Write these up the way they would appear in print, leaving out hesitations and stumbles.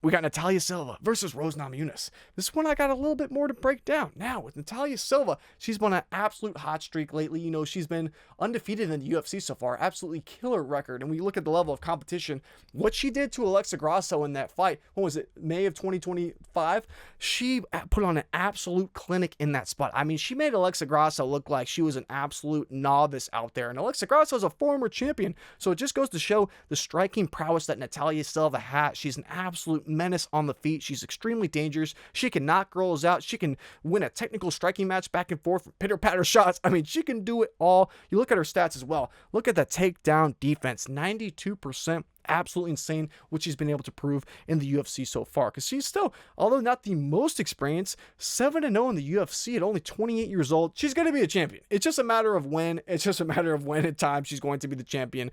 we got Natalia Silva versus Rose Namajunas. This one I got a little bit more to break down. Now, with Natalia Silva, she's been on an absolute hot streak lately. You know, she's been undefeated in the UFC so far. Absolutely killer record. And when you look at the level of competition, what she did to Alexa Grasso in that fight, what was it, May of 2025? She put on an absolute clinic in that spot. I mean, she made Alexa Grasso look like she was an absolute novice out there. And Alexa Grasso is a former champion. So it just goes to show the striking prowess that Natalia Silva has. She's an absolute menace on the feet. She's extremely dangerous. She can knock girls out. She can win a technical striking match back and forth, pitter patter shots. I mean, she can do it all. You look at her stats as well. Look at the takedown defense, 92%. Absolutely insane what she's been able to prove in the UFC so far, because she's still, although not the most experienced, 7-0 in the UFC at only 28 years old. She's going to be a champion. It's just a matter of when. It's just a matter of when and time she's going to be the champion.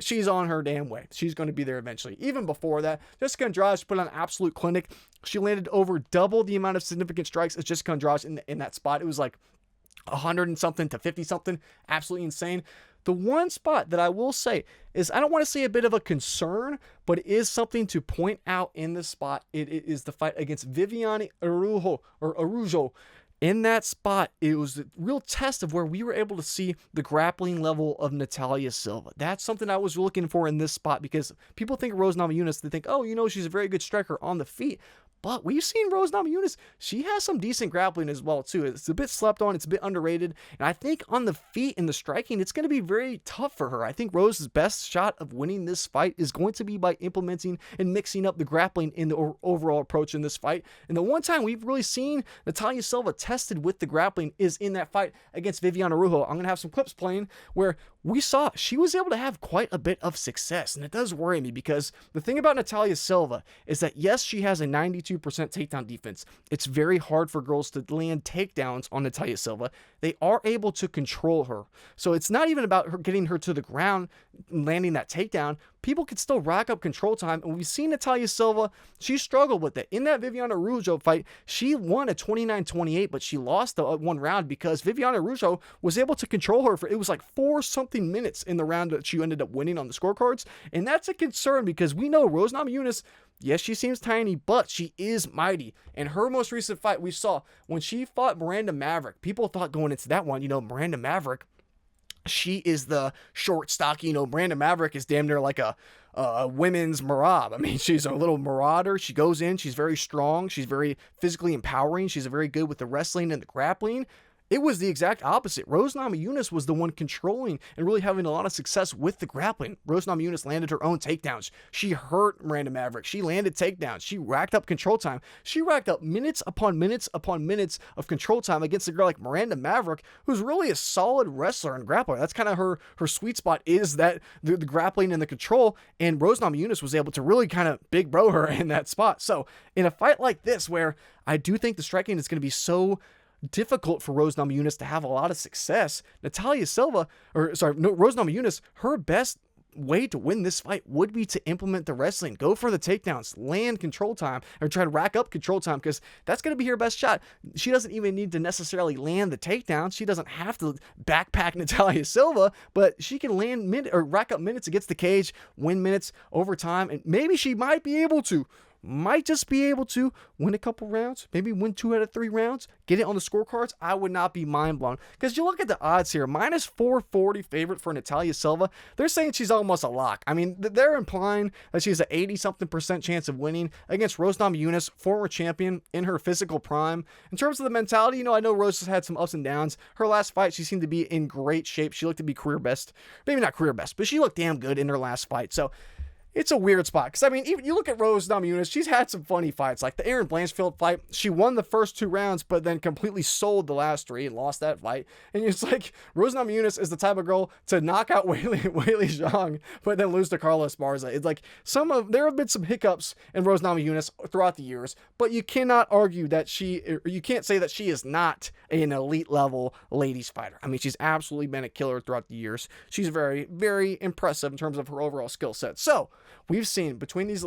She's on her damn way. She's going to be there eventually. Even before that, Jessica Andrade put on an absolute clinic. She landed over double the amount of significant strikes as Jessica Andrade in that spot. It was like 100 and something to 50 something. Absolutely insane. The one spot that I will say is, I don't want to say a bit of a concern, but it is something to point out in this spot. It is the fight against Viviane Araújo. In that spot, it was a real test of where we were able to see the grappling level of Natalia Silva. That's something I was looking for in this spot, because people think of Rose Namajunas, they think, oh, you know, she's a very good striker on the feet. But we've seen Rose Namajunas, she has some decent grappling as well, too. It's a bit slept on, it's a bit underrated. And I think on the feet and the striking, it's going to be very tough for her. I think Rose's best shot of winning this fight is going to be by implementing and mixing up the grappling in the overall approach in this fight. And the one time we've really seen Natalia Silva tested with the grappling is in that fight against Viviane Araújo. I'm going to have some clips playing where we saw she was able to have quite a bit of success. And it does worry me, because the thing about Natalia Silva is that, yes, she has a 92% takedown defense. It's very hard for girls to land takedowns on Natalia Silva. They are able to control her. So it's not even about her getting her to the ground, landing that takedown. People can still rack up control time. And we've seen Natalia Silva, she struggled with it. In that Viviane Araújo fight, she won a 29-28, but she lost the one round because Viviane Araújo was able to control her for, it was like 4-something minutes in the round that she ended up winning on the scorecards. And that's a concern, because we know Rose Namajunas, yes, she seems tiny, but she is mighty. And her most recent fight we saw when she fought Miranda Maverick, people thought going into that one, you know, Miranda Maverick, she is the short, stocky, you know, Miranda Maverick is damn near like a women's Marab. I mean, she's a little marauder. She goes in, she's very strong, she's very physically empowering, she's very good with the wrestling and the grappling. It was the exact opposite. Rose Namajunas was the one controlling and really having a lot of success with the grappling. Rose Namajunas landed her own takedowns. She hurt Miranda Maverick. She landed takedowns. She racked up control time. She racked up minutes upon minutes upon minutes of control time against a girl like Miranda Maverick, who's really a solid wrestler and grappler. That's kind of her sweet spot, is that the grappling and the control. And Rose Namajunas was able to really kind of big bro her in that spot. So in a fight like this, where I do think the striking is going to be so difficult for Rose Namajunas to have a lot of success, Rose Namajunas, her best way to win this fight would be to implement the wrestling, go for the takedowns, land control time, or try to rack up control time, because that's going to be her best shot. She doesn't even need to necessarily land the takedown. She doesn't have to backpack Natalia Silva, but she can land rack up minutes against the cage, win minutes over time, and maybe she might just be able to win a couple rounds, maybe win 2 out of 3 rounds, get it on the scorecards. I would not be mind blown, because you look at the odds here, minus 440 favorite for Natalia Silva. They're saying she's almost a lock. I mean, they're implying that she's an 80-something% chance of winning against Rose Namajunas, former champion in her physical prime. In terms of the mentality, you know, I know Rose has had some ups and downs. Her last fight, she seemed to be in great shape. She looked to be career best, maybe not career best, but she looked damn good in her last fight. So it's a weird spot, because, I mean, even you look at Rose Namajunas, she's had some funny fights, like the Aaron Blanchfield fight. She won the first 2 rounds, but then completely sold the last 3 and lost that fight. And it's like, Rose Namajunas is the type of girl to knock out Weili Zhang, but then lose to Carla Esparza. It's like, there have been some hiccups in Rose Namajunas throughout the years, but you cannot argue that you can't say that she is not an elite level ladies fighter. I mean, she's absolutely been a killer throughout the years. She's very, very impressive in terms of her overall skill set. So, we've seen between these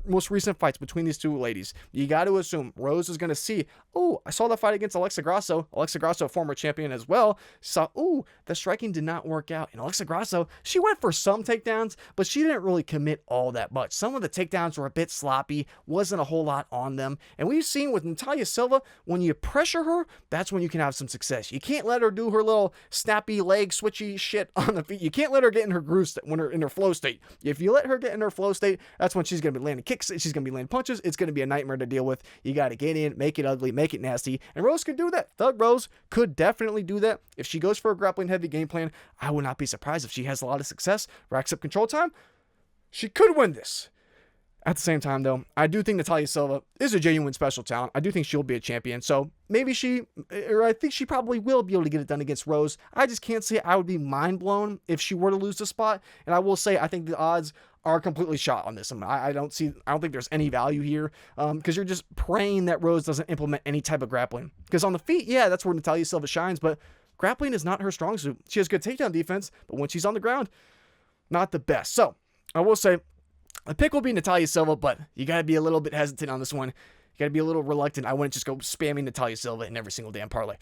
most recent fights between these two ladies, you got to assume Rose is going to see, oh, I saw the fight against Alexa Grasso. Alexa Grasso, former champion as well, saw, oh, the striking did not work out. And Alexa Grasso, she went for some takedowns, but she didn't really commit all that much. Some of the takedowns were a bit sloppy, wasn't a whole lot on them. And we've seen with Natalia Silva, when you pressure her, that's when you can have some success. You can't let her do her little snappy leg switchy shit on the feet. You can't let her get in her groove when her in her flow state. If you let her get in her flow state, that's when she's going to be landing kicks. She's going to be landing punches. It's going to be a nightmare to deal with. You got to get in, make it ugly, make it nasty. And Rose could do that. Thug Rose could definitely do that. If she goes for a grappling heavy game plan, I would not be surprised if she has a lot of success, racks up control time. She could win this. At the same time, though, I do think Natalia Silva is a genuine special talent. I do think she'll be a champion. So maybe I think she probably will be able to get it done against Rose. I just can't say I would be mind blown if she were to lose the spot. And I will say, I think the odds are completely shot on this. I don't think there's any value here because you're just praying that Rose doesn't implement any type of grappling. Because on the feet, yeah, that's where Natalia Silva shines, but grappling is not her strong suit. She has good takedown defense, but when she's on the ground, not the best. So I will say, the pick will be Natalia Silva, but you got to be a little bit hesitant on this one. You got to be a little reluctant. I wouldn't just go spamming Natalia Silva in every single damn parlay.